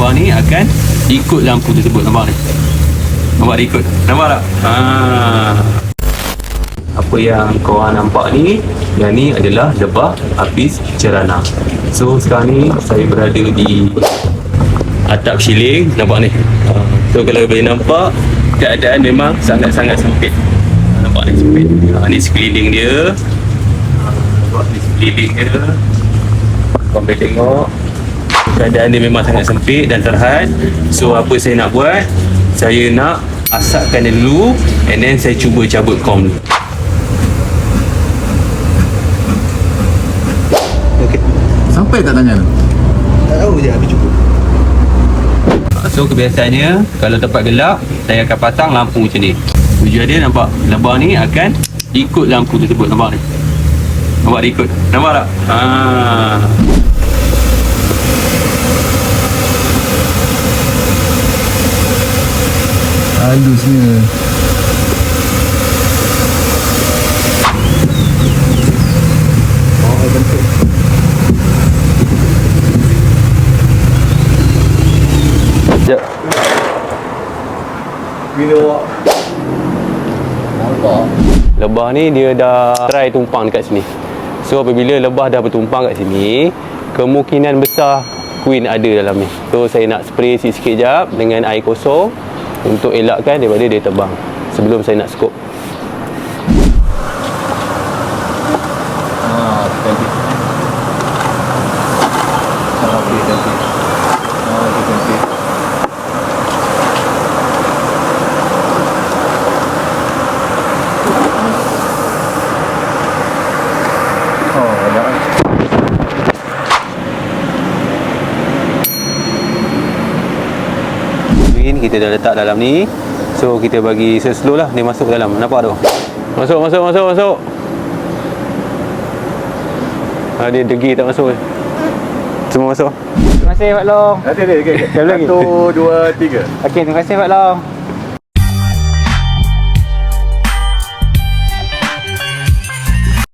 lebah ni akan ikut lampu tersebut. Nampak ni? Nampak dia ikut? Nampak tak? Apa yang korang nampak ni, yang ni adalah lebah apis cerana. So sekarang ni saya berada di atap shilling. Nampak ni? So kalau boleh nampak, keadaan memang sangat-sangat sempit. Nampak ni sempit. Ni sekeliling dia. Nampak ni sekeliling dia. Korang boleh tengok keadaan dia memang sangat sempit dan terhad. So apa saya nak buat, saya nak asapkan dia dulu, and then saya cuba cabut kom dulu. Okay. Sampai tak tangan? Tak tahu je, habis cukup. So kebiasaannya kalau tempat gelap, saya akan pasang lampu macam ni. Tujuan dia nampak lebah ni akan ikut lampu tersebut. Nampak ni? Nampak dia ikut? Nampak tak? Halusnya. Bentuk. Sekejap. Bila awak nampak Lebah ni dia dah try tumpang dekat sini. So apabila lebah dah bertumpang kat sini, kemungkinan besar queen ada dalam ni. So saya nak spray sikit-sikit jap dengan air kosong untuk elakkan daripada dia terbang sebelum saya nak scope. cantik. Okey, cantik. Okey, cantik. Kita dah letak dalam ni. So kita bagi slow lah dia masuk dalam. Nampak tu? Masuk. Dia degi tak masuk. Semua masuk. Terima kasih Pak Long. Ada. Jom lagi. 1, 2, 3. Okey, terima kasih Pak Long.